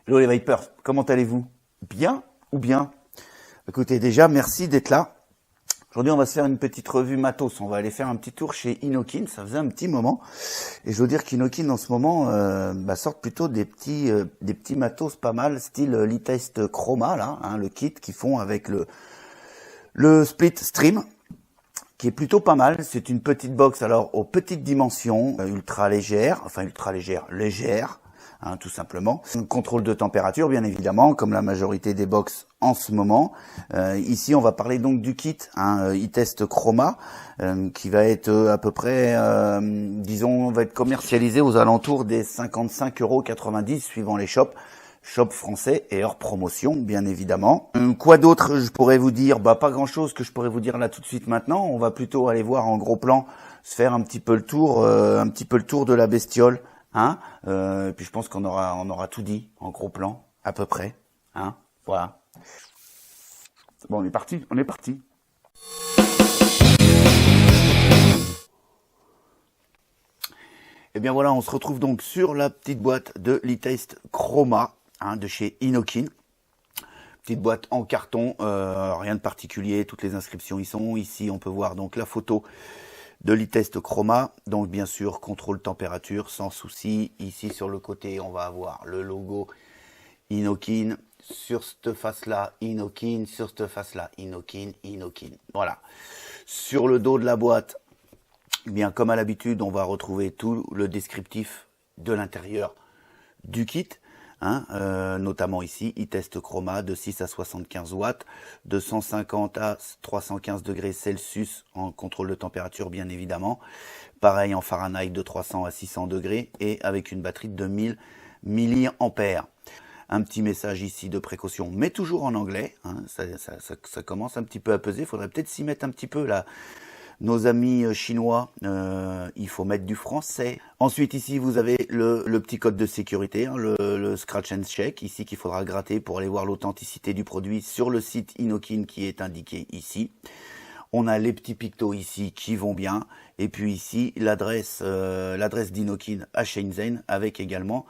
Hello les Vipers, comment allez-vous? Bien ou bien? Écoutez, déjà, merci d'être là. Aujourd'hui, on va se faire une petite revue matos. On va aller faire un petit tour chez Inokin. Ça faisait un petit moment. Et je veux dire qu'Inokin, en ce moment, sortent plutôt des petits matos pas mal, style Litest Chroma, là, hein, le kit qu'ils font avec le Split Stream, qui est plutôt pas mal. C'est une petite box, alors, aux petites dimensions, ultra légère, légère, hein, tout simplement. Un contrôle de température, bien évidemment, comme la majorité des box en ce moment. Ici, on va parler donc du kit, hein, iTest Chroma, qui va être à peu près, disons, va être commercialisé aux alentours des 55,90 € suivant les shops. Shop français et hors promotion, bien évidemment. Quoi d'autre je pourrais vous dire? Bah, pas grand-chose que je pourrais vous dire là tout de suite maintenant. On va plutôt aller voir en gros plan, se faire un petit peu le tour de la bestiole, hein. Puis je pense qu'on aura tout dit en gros plan, à peu près, hein. Voilà. Bon, on est parti. Et bien voilà, on se retrouve donc sur la petite boîte de Litest Chroma, hein, de chez Inokin. Petite boîte en carton, rien de particulier, toutes les inscriptions y sont. Ici, on peut voir donc la photo de l'Itest Chroma, donc bien sûr contrôle température sans souci. Ici sur le côté, on va avoir le logo Inokin. Sur cette face-là, Inokin. Sur cette face-là, Inokin. Voilà. Sur le dos de la boîte, eh bien comme à l'habitude, on va retrouver tout le descriptif de l'intérieur du kit. Hein, notamment ici, iTest Chroma de 6 à 75 watts, de 150 à 315 degrés Celsius en contrôle de température bien évidemment. Pareil en Fahrenheit de 300 à 600 degrés et avec une batterie de 1000 mAh. Un petit message ici de précaution, mais toujours en anglais. Hein, ça commence un petit peu à peser, il faudrait peut-être s'y mettre un petit peu là. Nos amis chinois, il faut mettre du français. Ensuite, ici, vous avez le petit code de sécurité, hein, le Scratch and Check, ici, qu'il faudra gratter pour aller voir l'authenticité du produit sur le site Inokin qui est indiqué ici. On a les petits pictos ici qui vont bien. Et puis ici, l'adresse d'Inokin à Shenzhen avec également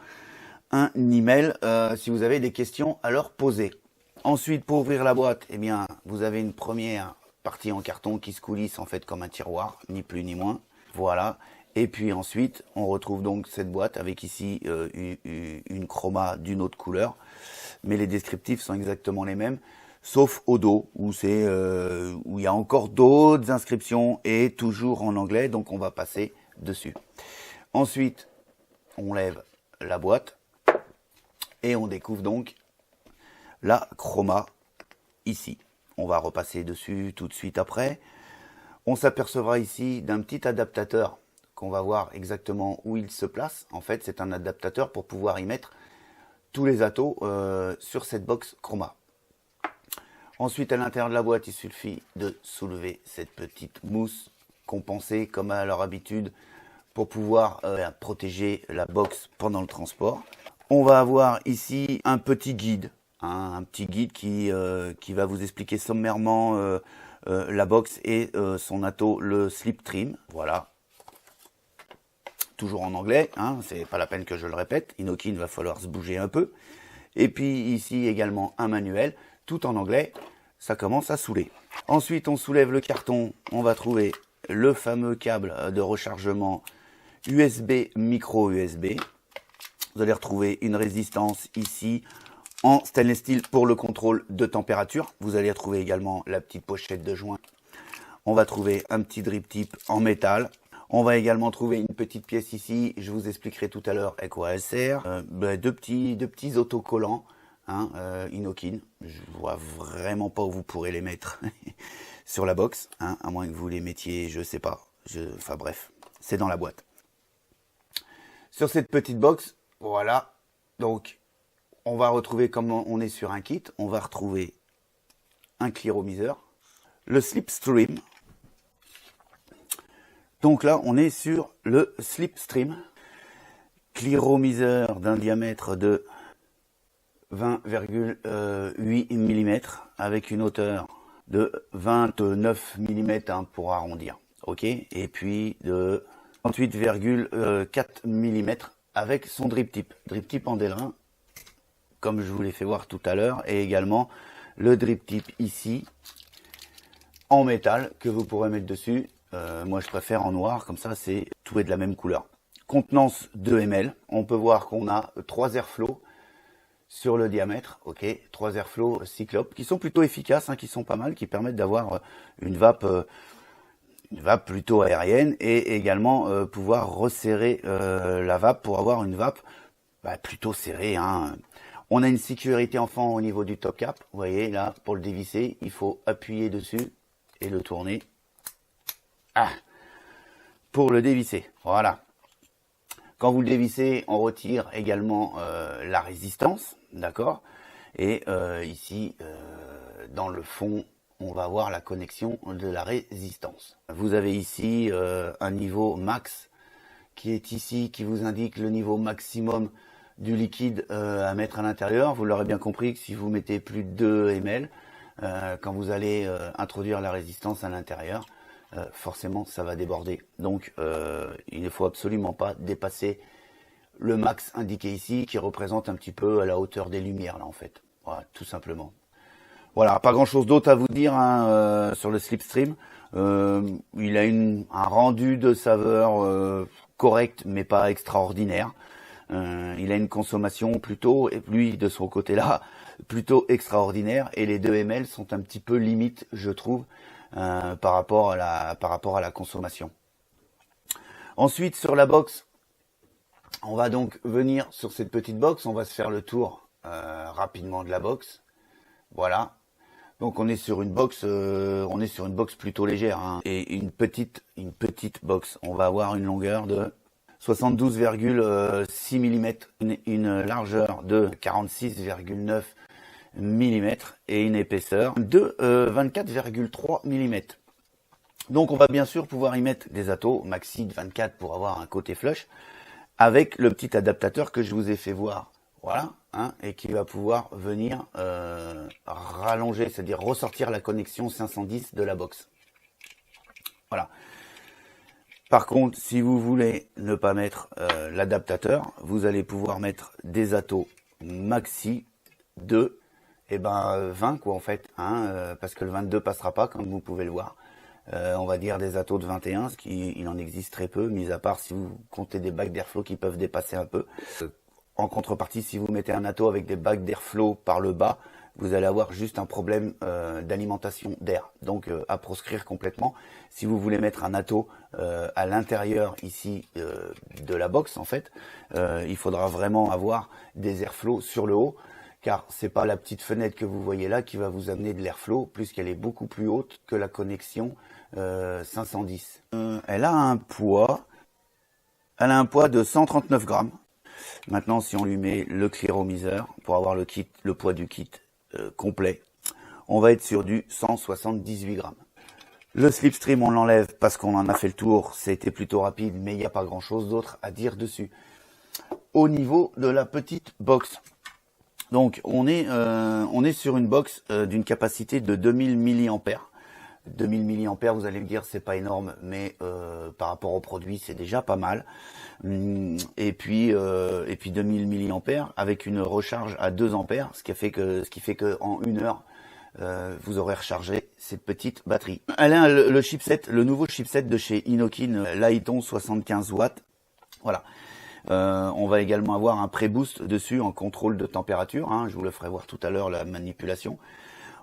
un email si vous avez des questions à leur poser. Ensuite, pour ouvrir la boîte, eh bien, vous avez une première partie en carton qui se coulisse en fait comme un tiroir, ni plus ni moins. Voilà. Et puis ensuite, on retrouve donc cette boîte avec ici une chroma d'une autre couleur. Mais les descriptifs sont exactement les mêmes, sauf au dos, où il y a encore d'autres inscriptions et toujours en anglais, donc on va passer dessus. Ensuite, on lève la boîte et on découvre donc la chroma ici. On va repasser dessus tout de suite après. On s'apercevra ici d'un petit adaptateur qu'on va voir exactement où il se place. En fait, c'est un adaptateur pour pouvoir y mettre tous les atos sur cette box chroma. Ensuite, à l'intérieur de la boîte, il suffit de soulever cette petite mousse compensée comme à leur habitude pour pouvoir protéger la box pendant le transport. On va avoir ici un petit guide. Un petit guide qui va vous expliquer sommairement la box et son ato, le Slipstream. Voilà. Toujours en anglais, hein, c'est pas la peine que je le répète. Inokin va falloir se bouger un peu. Et puis ici également un manuel, tout en anglais. Ça commence à saouler. Ensuite, on soulève le carton. On va trouver le fameux câble de rechargement USB, micro USB. Vous allez retrouver une résistance ici en stainless steel pour le contrôle de température. Vous allez retrouver également la petite pochette de joint. On va trouver un petit drip tip en métal. On va également trouver une petite pièce ici. Je vous expliquerai tout à l'heure à quoi elle sert. Deux petits autocollants, hein, Inokin. Je vois vraiment pas où vous pourrez les mettre sur la box, hein, à moins que vous les mettiez, je sais pas. Enfin bref, c'est dans la boîte. Sur cette petite box, voilà. Donc, on va retrouver, comme on est sur un kit, on va retrouver un clearomiseur, le Slipstream. Donc là, on est sur le Slipstream, clearomiseur d'un diamètre de 20,8 mm avec une hauteur de 29 mm hein, pour arrondir. Ok. Et puis de 38,4 mm avec son drip tip en Delrin. comme je vous l'ai fait voir tout à l'heure, et également le drip tip ici, en métal, que vous pourrez mettre dessus. Moi, je préfère en noir, comme ça, tout est de la même couleur. Contenance 2 ml. On peut voir qu'on a 3 airflow sur le diamètre, ok, 3 airflow cyclope, qui sont plutôt efficaces, hein, qui sont pas mal, qui permettent d'avoir une vape plutôt aérienne, et également pouvoir resserrer la vape pour avoir une vape plutôt serrée, hein. On a une sécurité enfant au niveau du top cap. Vous voyez là, pour le dévisser, il faut appuyer dessus et le tourner. Pour le dévisser, voilà. Quand vous le dévissez, on retire également la résistance, d'accord. Et ici, dans le fond, on va voir la connexion de la résistance. Vous avez ici un niveau max qui est ici, qui vous indique le niveau maximum du liquide à mettre à l'intérieur. Vous l'aurez bien compris que si vous mettez plus de 2 ml, quand vous allez introduire la résistance à l'intérieur, forcément ça va déborder. Donc il ne faut absolument pas dépasser le max indiqué ici, qui représente un petit peu à la hauteur des lumières là en fait. Voilà, tout simplement. Voilà, pas grand chose d'autre à vous dire hein, sur le Slipstream. Il a un rendu de saveur correct, mais pas extraordinaire. Il a une consommation plutôt, lui de son côté là, plutôt extraordinaire, et les 2 ml sont un petit peu limite, je trouve, par rapport à la consommation. Ensuite, sur la box, on va donc venir sur cette petite box, on va se faire le tour rapidement de la box. Voilà. Donc on est sur une box, plutôt légère, hein, et une petite box. On va avoir une longueur de 72,6 mm, une largeur de 46,9 mm et une épaisseur de 24,3 mm. Donc on va bien sûr pouvoir y mettre des atos maxi de 24 pour avoir un côté flush, avec le petit adaptateur que je vous ai fait voir. Voilà, hein, et qui va pouvoir venir rallonger, c'est-à-dire ressortir la connexion 510 de la box. Voilà. Par contre, si vous voulez ne pas mettre l'adaptateur, vous allez pouvoir mettre des atos maxi de 20 quoi en fait, hein, parce que le 22 passera pas comme vous pouvez le voir. On va dire des atos de 21, ce qui il en existe très peu, mis à part si vous comptez des bacs d'airflow qui peuvent dépasser un peu. En contrepartie, si vous mettez un ato avec des bacs d'airflow par le bas, vous allez avoir juste un problème d'alimentation d'air, donc à proscrire complètement. Si vous voulez mettre un ato à l'intérieur ici de la box, en fait, il faudra vraiment avoir des airflow sur le haut, car c'est pas la petite fenêtre que vous voyez là qui va vous amener de l'airflow, puisqu'elle est beaucoup plus haute que la connexion 510. Elle a un poids de 139 grammes. Maintenant, si on lui met le cléromiseur pour avoir le poids du kit complet, on va être sur du 178 grammes. Le Slipstream, on l'enlève parce qu'on en a fait le tour. C'était plutôt rapide, mais il n'y a pas grand chose d'autre à dire dessus. Au niveau de la petite box, donc on est sur une box d'une capacité de 2000 mAh. 2000 mAh, vous allez me dire, c'est pas énorme, mais par rapport au produit, c'est déjà pas mal. Et puis 2000 mAh avec une recharge à 2 ampères, ce qui fait que en 1 heure, vous aurez rechargé cette petite batterie. Elle a le nouveau chipset de chez Inokin, l'Aiton 75 watts. Voilà. On va également avoir un pré-boost dessus en contrôle de température, hein, je vous le ferai voir tout à l'heure la manipulation.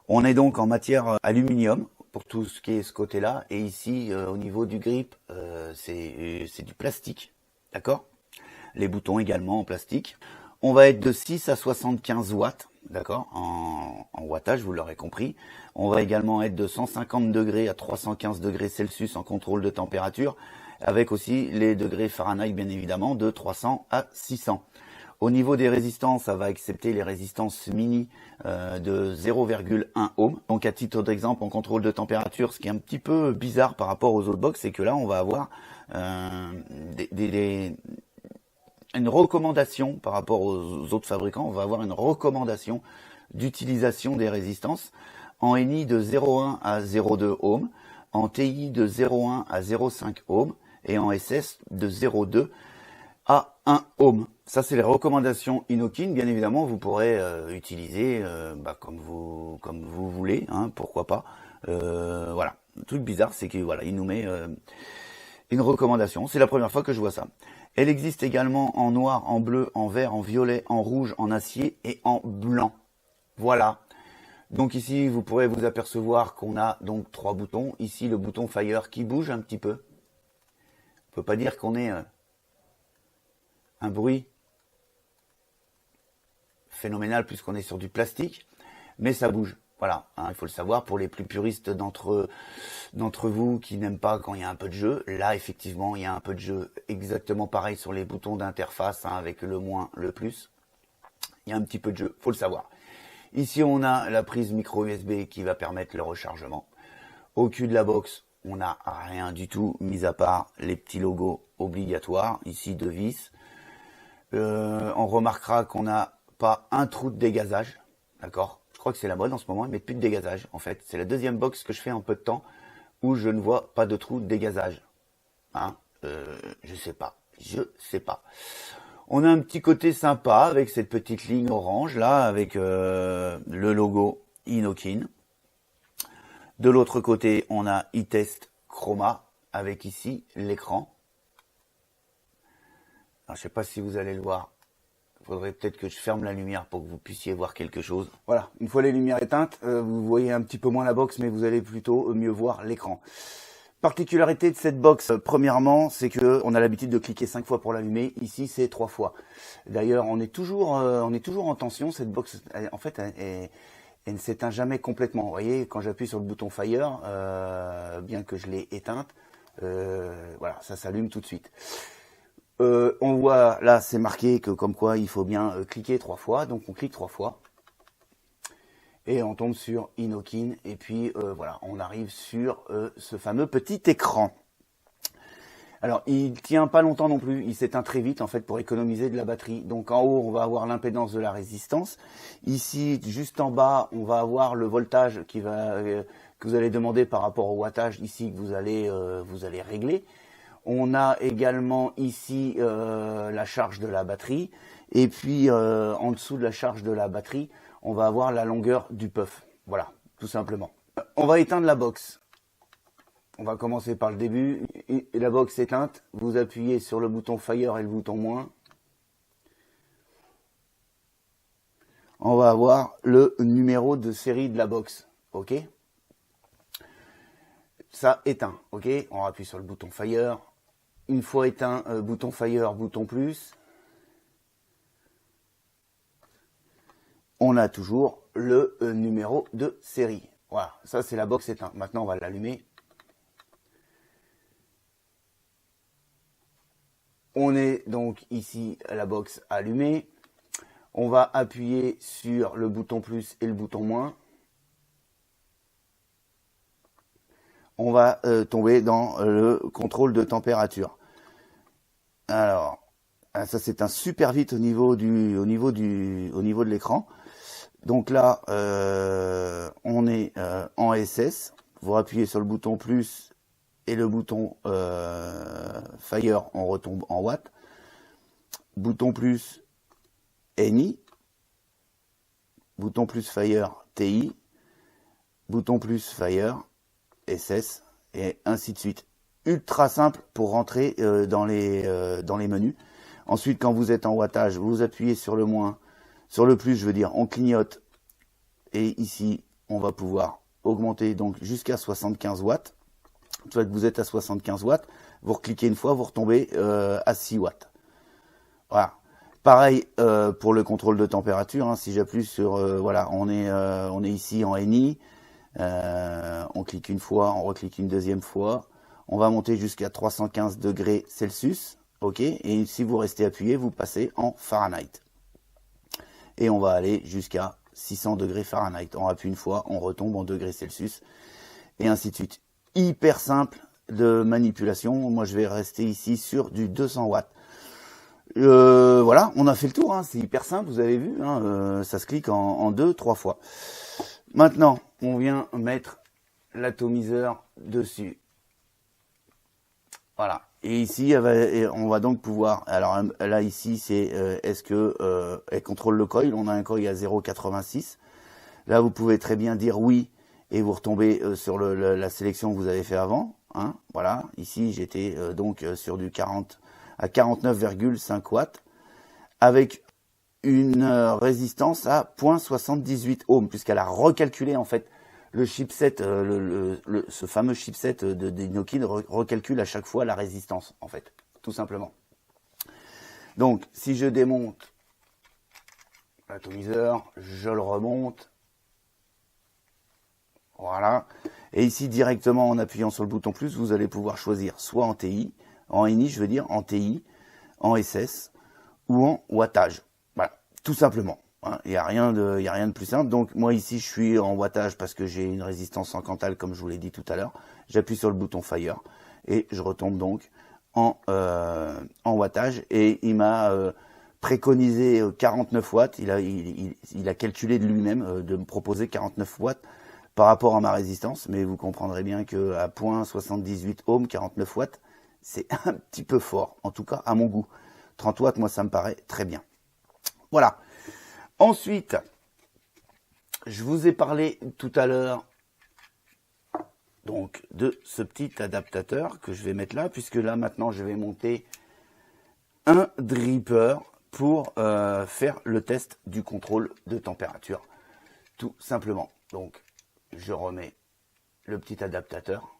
On est donc en matière aluminium pour tout ce qui est ce côté-là, et ici au niveau du grip, c'est du plastique, d'accord. Les boutons également en plastique. On va être de 6 à 75 watts, d'accord, en wattage, vous l'aurez compris. On va également être de 150 degrés à 315 degrés Celsius en contrôle de température, avec aussi les degrés Fahrenheit bien évidemment, de 300 à 600. Au niveau des résistances, ça va accepter les résistances mini de 0,1 ohm. Donc à titre d'exemple, en contrôle de température, ce qui est un petit peu bizarre par rapport aux autres box, c'est que là on va avoir une recommandation par rapport aux autres fabricants. On va avoir une recommandation d'utilisation des résistances en NI de 0,1 à 0,2 ohm, en TI de 0,1 à 0,5 ohm et en SS de 0,2 à 1 ohm. Ça, c'est les recommandations Inokin. Bien évidemment, vous pourrez utiliser comme vous voulez, hein, pourquoi pas. Voilà. Le truc bizarre, c'est que voilà, il nous met une recommandation. C'est la première fois que je vois ça. Elle existe également en noir, en bleu, en vert, en violet, en rouge, en acier et en blanc. Voilà. Donc ici, vous pourrez vous apercevoir qu'on a donc 3 boutons. Ici, le bouton Fire qui bouge un petit peu. On peut pas dire qu'on ait un bruit phénoménal puisqu'on est sur du plastique, mais ça bouge. Voilà, hein, il faut le savoir pour les plus puristes d'entre vous qui n'aiment pas quand il y a un peu de jeu. Là, effectivement, il y a un peu de jeu exactement pareil sur les boutons d'interface hein, avec le moins, le plus. Il y a un petit peu de jeu, faut le savoir. Ici, on a la prise micro USB qui va permettre le rechargement. Au cul de la box, on n'a rien du tout, mis à part les petits logos obligatoires, ici de vis. On remarquera qu'on n'a pas un trou de dégazage, d'accord? Je crois que c'est la mode en ce moment, ils mettent plus de dégazage, en fait. C'est la deuxième box que je fais en peu de temps où je ne vois pas de trou de dégazage. Hein? Je sais pas. On a un petit côté sympa avec cette petite ligne orange là, avec le logo Inokin. De l'autre côté, on a iTest Chroma avec ici l'écran. Alors, je sais pas si vous allez le voir. Il faudrait peut-être que je ferme la lumière pour que vous puissiez voir quelque chose. Voilà, une fois les lumières éteintes, vous voyez un petit peu moins la box, mais vous allez plutôt mieux voir l'écran. Particularité de cette box, premièrement, c'est que on a l'habitude de cliquer 5 fois pour l'allumer. Ici, c'est 3 fois. D'ailleurs, on est toujours en tension. Cette box, en fait, elle ne s'éteint jamais complètement. Vous voyez, quand j'appuie sur le bouton Fire, bien que je l'ai éteinte, voilà, ça s'allume tout de suite. On voit là, c'est marqué que comme quoi il faut bien cliquer 3 fois. Donc, on clique 3 fois. Et on tombe sur Inokin. Et puis, voilà, on arrive sur ce fameux petit écran. Alors, il tient pas longtemps non plus. Il s'éteint très vite, en fait, pour économiser de la batterie. Donc, en haut, on va avoir l'impédance de la résistance. Ici, juste en bas, on va avoir le voltage que vous allez demander par rapport au wattage ici que vous allez régler. On a également ici la charge de la batterie. Et puis, en dessous de la charge de la batterie, on va avoir la longueur du puff. Voilà, tout simplement. On va éteindre la box. On va commencer par le début. La box éteinte, vous appuyez sur le bouton Fire et le bouton moins. On va avoir le numéro de série de la box. OK? Ça éteint. OK? On appuie sur le bouton Fire. Une fois éteint, bouton Fire, bouton plus. On a toujours le numéro de série. Voilà, ça c'est la box éteinte. Maintenant, on va l'allumer. On est donc ici à la box allumée. On va appuyer sur le bouton plus et le bouton moins. On va tomber dans le contrôle de température. Alors, ça c'est un super vite au niveau de l'écran. Donc là, on est en SS. Vous appuyez sur le bouton plus et le bouton Fire, on retombe en watts. Bouton plus NI. Bouton plus Fire TI. Bouton plus Fire SS et ainsi de suite. Ultra simple pour rentrer dans les menus. Ensuite, quand vous êtes en wattage, vous appuyez sur le moins. Sur le plus, je veux dire, on clignote. Et ici, on va pouvoir augmenter donc jusqu'à 75 watts. Une fois que vous êtes à 75 watts, vous recliquez une fois, vous retombez à 6 watts. Voilà. Pareil pour le contrôle de température. Hein, si j'appuie sur, voilà, on est ici en NI. On clique une fois, on reclique une deuxième fois. On va monter jusqu'à 315 degrés Celsius. OK. Et si vous restez appuyé, vous passez en Fahrenheit. Et on va aller jusqu'à 600 degrés Fahrenheit. On appuie une fois, on retombe en degrés Celsius. Et ainsi de suite. Hyper simple de manipulation. Moi, je vais rester ici sur du 200 watts. Voilà, on a fait le tour. Hein. C'est hyper simple, vous avez vu. Hein. Ça se clique en 2-3 fois. Maintenant, on vient mettre l'atomiseur dessus. Voilà. Et ici, on va donc pouvoir, alors là ici c'est est-ce que elle contrôle le coil, on a un coil à 0,86. Là vous pouvez très bien dire oui et vous retombez sur la sélection que vous avez fait avant. Hein, voilà, ici j'étais donc sur du 40 à 49,5 watts avec une résistance à 0,78 ohms puisqu'elle a recalculé en fait le chipset, ce fameux chipset d'Inokin recalcule à chaque fois la résistance, en fait, tout simplement. Donc, si je démonte l'atomiseur, je le remonte. Voilà. Et ici, directement, en appuyant sur le bouton plus, vous allez pouvoir choisir soit en TI, en NI, je veux dire, en TI, en SS ou en wattage. Voilà, tout simplement. Il n'y a rien de plus simple. Donc moi ici je suis en wattage parce que j'ai une résistance en Cantal comme je vous l'ai dit tout à l'heure. J'appuie sur le bouton Fire et je retombe donc en wattage. Et il m'a préconisé 49 watts. Il a calculé de lui-même de me proposer 49 watts par rapport à ma résistance. Mais vous comprendrez bien qu'à 0,78 ohms, 49 watts, c'est un petit peu fort. En tout cas à mon goût. 30 watts, moi ça me paraît très bien. Voilà. Ensuite, je vous ai parlé tout à l'heure donc de ce petit adaptateur que je vais mettre là, puisque là maintenant je vais monter un dripper pour faire le test du contrôle de température, tout simplement. Donc je remets le petit adaptateur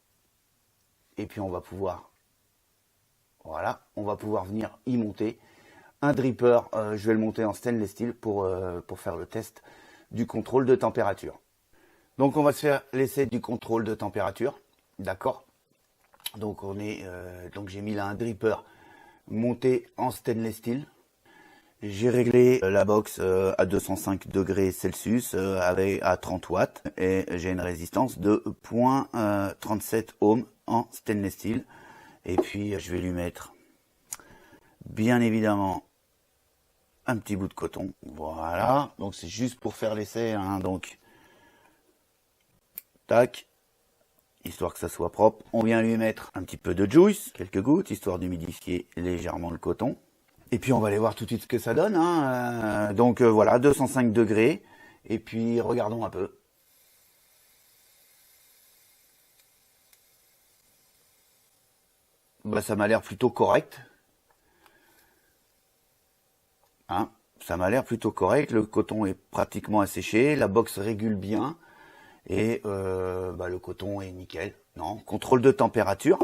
et puis on va pouvoir, voilà, on va pouvoir venir y monter un dripper. Je vais le monter en stainless steel pour faire le test du contrôle de température. Donc on va se faire l'essai du contrôle de température, d'accord. Donc donc j'ai mis là un dripper monté en stainless steel. J'ai réglé la box à 205 degrés Celsius à 30 watts et j'ai une résistance de 0,37 ohms en stainless steel. Et puis je vais lui mettre bien évidemment un petit bout de coton, voilà, donc c'est juste pour faire l'essai, hein, donc, tac, histoire que ça soit propre, on vient lui mettre un petit peu de juice, quelques gouttes, histoire d'humidifier légèrement le coton, et puis on va aller voir tout de suite ce que ça donne, hein, donc voilà, 205 degrés, et puis regardons un peu. Bah, ça m'a l'air plutôt correct. Hein, ça m'a l'air plutôt correct, le coton est pratiquement asséché, la box régule bien et le coton est nickel. Non, contrôle de température.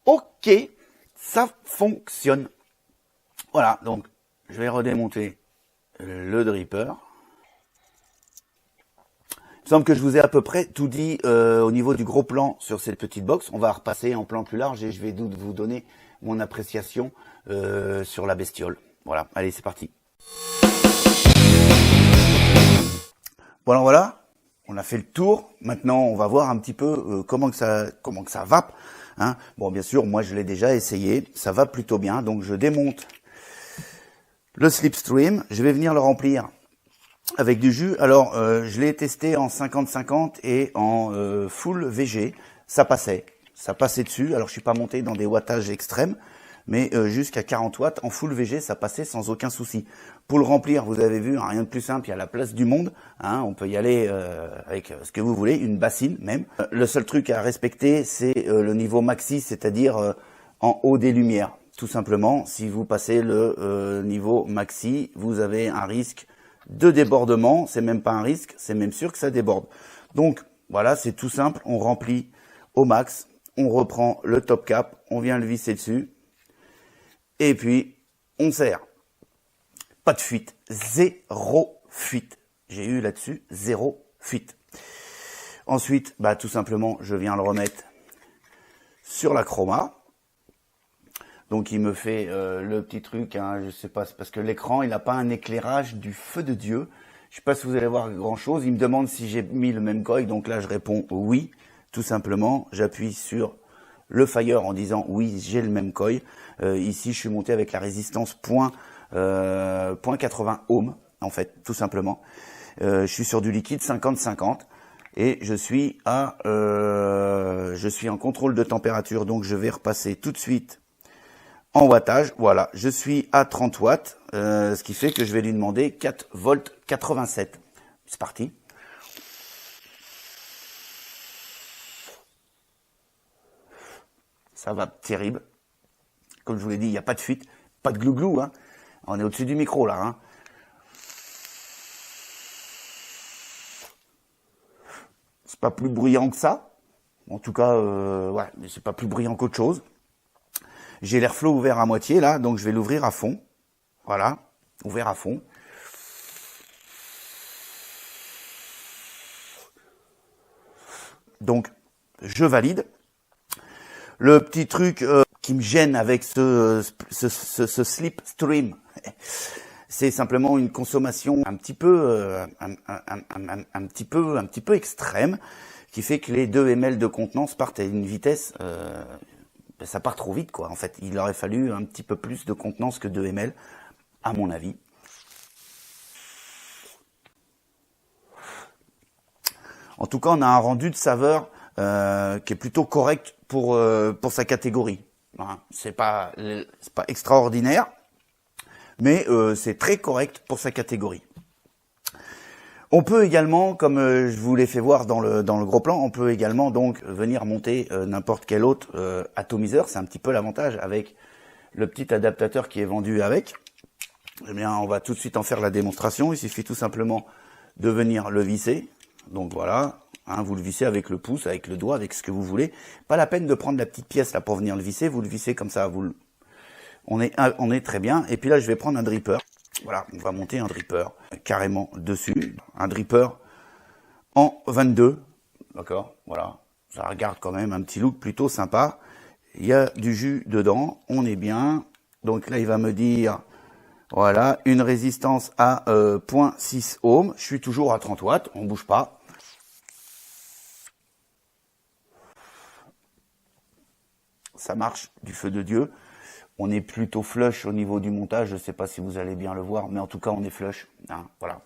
Ok, ça fonctionne. Voilà, donc je vais redémonter le dripper. Il me semble que je vous ai à peu près tout dit au niveau du gros plan sur cette petite box. On va repasser en plan plus large et je vais vous donner mon appréciation sur la bestiole. Voilà, allez, c'est parti. Voilà, on a fait le tour. Maintenant, on va voir un petit peu comment que ça vape. Hein. Bon, bien sûr, moi je l'ai déjà essayé, ça va plutôt bien. Donc je démonte le slipstream, je vais venir le remplir avec du jus. Alors, je l'ai testé en 50-50 et en full VG, ça passait dessus. Alors, je suis pas monté dans des wattages extrêmes, mais jusqu'à 40 watts en full VG, ça passait sans aucun souci. Pour le remplir, vous avez vu, hein, rien de plus simple, il y a la place du monde, hein, on peut y aller avec ce que vous voulez, une bassine même. Le seul truc à respecter, c'est le niveau maxi, c'est-à-dire en haut des lumières. Tout simplement, si vous passez le niveau maxi, vous avez un risque de débordement. C'est même pas un risque, c'est même sûr que ça déborde. Donc voilà, c'est tout simple, on remplit au max, on reprend le top cap, on vient le visser dessus, et puis on serre. Pas de fuite, zéro fuite. J'ai eu là-dessus zéro fuite. Ensuite, tout simplement, je viens le remettre sur la chroma. Donc il me fait le petit truc, hein, je sais pas, c'est parce que l'écran il n'a pas un éclairage du feu de Dieu. Je sais pas si vous allez voir grand chose. Il me demande si j'ai mis le même coil, donc là je réponds oui, tout simplement. J'appuie sur le Fire en disant oui, j'ai le même coil. Ici je suis monté avec la résistance 0,80 ohms en fait, tout simplement. Je suis sur du liquide 50-50. Et je suis en contrôle de température, donc je vais repasser tout de suite en wattage. Voilà, je suis à 30 watts, ce qui fait que je vais lui demander 4 volts 87. C'est parti. Ça va terrible. Comme je vous l'ai dit, il n'y a pas de fuite, pas de glouglou, hein. On est au-dessus du micro là, hein. C'est pas plus bruyant que ça. En tout cas, ouais, mais c'est pas plus bruyant qu'autre chose. J'ai l'airflow ouvert à moitié là, donc je vais l'ouvrir à fond. Voilà, ouvert à fond. Donc, je valide. Le petit truc qui me gêne avec ce slipstream, c'est simplement une consommation un petit peu extrême, qui fait que les 2 ml de contenance partent à une vitesse, ça part trop vite quoi. En fait, il aurait fallu un petit peu plus de contenance que 2 ml, à mon avis. En tout cas, on a un rendu de saveur qui est plutôt correct pour sa catégorie. Hein, c'est pas extraordinaire, mais c'est très correct pour sa catégorie. On peut également, comme je vous l'ai fait voir dans le gros plan, on peut également donc venir monter n'importe quel autre atomiseur. C'est un petit peu l'avantage avec le petit adaptateur qui est vendu avec. Eh bien, on va tout de suite en faire la démonstration. Il suffit tout simplement de venir le visser. Donc voilà, hein, vous le vissez avec le pouce, avec le doigt, avec ce que vous voulez. Pas la peine de prendre la petite pièce là pour venir le visser. Vous le vissez comme ça. On est très bien. Et puis là, je vais prendre un dripper. Voilà, on va monter un dripper carrément dessus. Un dripper en 22. D'accord, voilà. Ça regarde quand même un petit look plutôt sympa. Il y a du jus dedans. On est bien. Donc là, il va me dire, voilà, une résistance à 0.6 ohms. Je suis toujours à 30 watts. On bouge pas. Ça marche du feu de Dieu. On est plutôt flush au niveau du montage, je ne sais pas si vous allez bien le voir, mais en tout cas on est flush. Hein, voilà.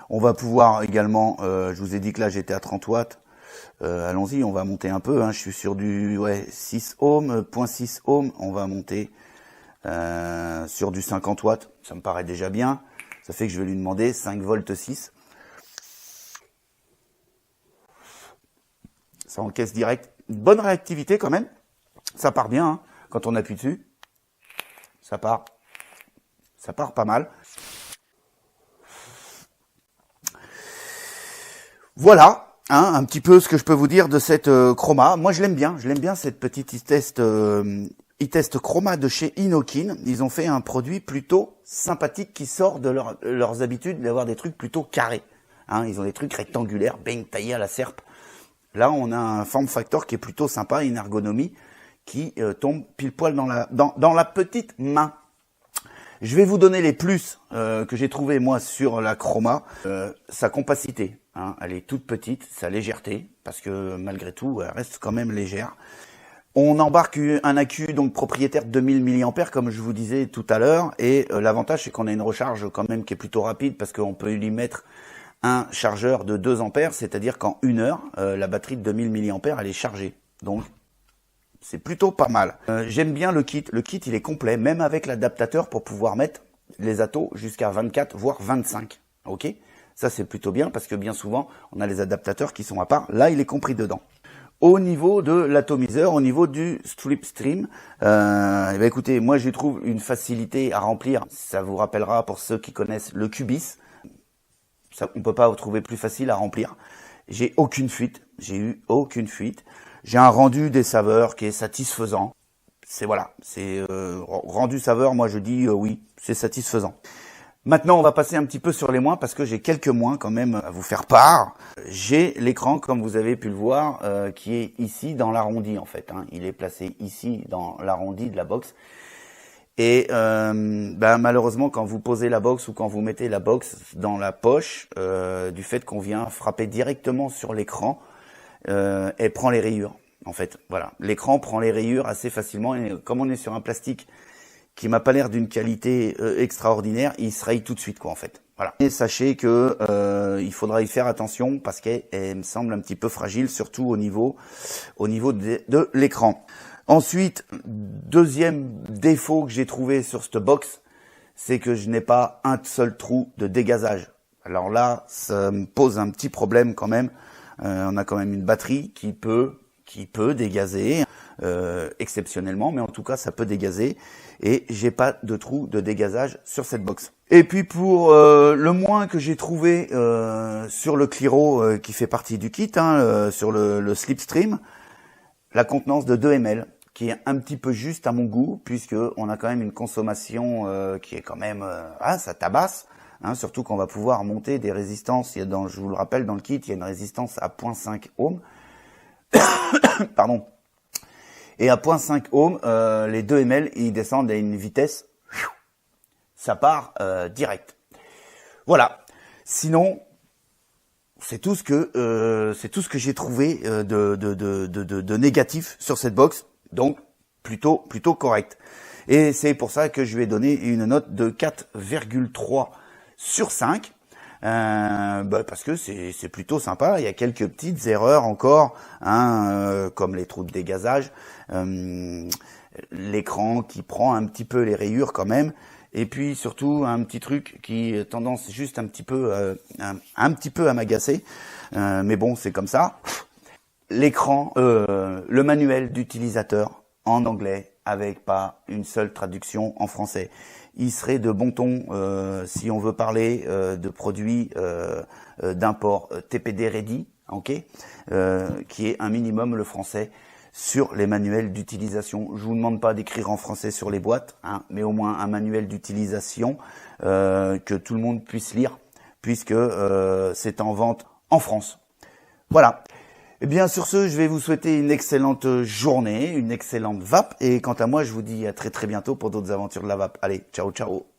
On va pouvoir également, je vous ai dit que là j'étais à 30 watts, allons-y, on va monter un peu, hein, je suis sur du 6 ohms, 0.6 ohms, on va monter sur du 50 watts, ça me paraît déjà bien, ça fait que je vais lui demander 5 volts 6. Ça encaisse direct, une bonne réactivité quand même, ça part bien hein, quand on appuie dessus. Ça part pas mal. Voilà, hein, un petit peu ce que je peux vous dire de cette Chroma. Moi, je l'aime bien cette petite e-test Chroma de chez Inokin. Ils ont fait un produit plutôt sympathique qui sort de leurs habitudes d'avoir des trucs plutôt carrés. Hein, ils ont des trucs rectangulaires, bang, taillés à la serpe. Là, on a un form factor qui est plutôt sympa, une ergonomie qui tombe pile poil dans la petite main. Je vais vous donner les plus que j'ai trouvé moi sur la Chroma. Sa compacité, hein, elle est toute petite, sa légèreté, parce que malgré tout, elle reste quand même légère. On embarque un accu donc propriétaire de 2000 mAh, comme je vous disais tout à l'heure, et l'avantage c'est qu'on a une recharge quand même qui est plutôt rapide, parce qu'on peut lui mettre un chargeur de 2 ampères, c'est-à-dire qu'en 1 heure, la batterie de 2000 mAh elle est chargée. Donc c'est plutôt pas mal. J'aime bien le kit. Le kit, il est complet, même avec l'adaptateur pour pouvoir mettre les atos jusqu'à 24, voire 25. Ok, ça, c'est plutôt bien parce que bien souvent, on a les adaptateurs qui sont à part. Là, il est compris dedans. Au niveau de l'atomiseur, au niveau du slipstream, eh ben, écoutez, moi, je trouve une facilité à remplir. Ça vous rappellera pour ceux qui connaissent le Cubis. Ça, on peut pas vous trouver plus facile à remplir. J'ai aucune fuite. J'ai eu aucune fuite. J'ai un rendu des saveurs qui est satisfaisant. C'est voilà, c'est rendu saveur, moi je dis oui, c'est satisfaisant. Maintenant, on va passer un petit peu sur les moins parce que j'ai quelques moins quand même à vous faire part. J'ai l'écran, comme vous avez pu le voir, qui est ici dans l'arrondi en fait. Hein. Il est placé ici dans l'arrondi de la box. Et malheureusement, quand vous posez la box ou quand vous mettez la box dans la poche, du fait qu'on vient frapper directement sur l'écran, elle prend les rayures. En fait, voilà, l'écran prend les rayures assez facilement et comme on est sur un plastique qui m'a pas l'air d'une qualité extraordinaire, il se raye tout de suite, quoi, en fait. Voilà. Et sachez que il faudra y faire attention parce qu'elle me semble un petit peu fragile, surtout au niveau de l'écran. Ensuite, deuxième défaut que j'ai trouvé sur cette box, c'est que je n'ai pas un seul trou de dégazage. Alors là, ça me pose un petit problème quand même. On a quand même une batterie qui peut dégazer exceptionnellement, mais en tout cas ça peut dégazer et j'ai pas de trou de dégazage sur cette box. Et puis pour le moins que j'ai trouvé sur le Cliro qui fait partie du kit, sur le Slipstream, la contenance de 2 ml qui est un petit peu juste à mon goût puisque on a quand même une consommation qui est quand même ça tabasse. Surtout qu'on va pouvoir monter des résistances. Je vous le rappelle, dans le kit, il y a une résistance à 0.5 ohms. Pardon. Et à 0.5 ohms, les 2 ml, ils descendent à une vitesse. Ça part direct. Voilà. Sinon, c'est tout ce que j'ai trouvé de négatif sur cette box. Donc, plutôt correct. Et c'est pour ça que je lui ai donné une note de 4,3 sur 5, parce que c'est plutôt sympa. Il y a quelques petites erreurs encore, comme les trous de dégazage, l'écran qui prend un petit peu les rayures quand même, et puis surtout un petit truc qui tendance juste un petit peu à m'agacer, mais bon, c'est comme ça. L'écran, le manuel d'utilisateur en anglais avec pas une seule traduction en français. Il serait de bon ton si on veut parler de produits d'import TPD Ready, qui est un minimum le français sur les manuels d'utilisation. Je vous demande pas d'écrire en français sur les boîtes, mais au moins un manuel d'utilisation que tout le monde puisse lire, puisque c'est en vente en France. Voilà. Eh bien, sur ce, je vais vous souhaiter une excellente journée, une excellente vape. Et quant à moi, je vous dis à très bientôt pour d'autres aventures de la vape. Allez, ciao, ciao.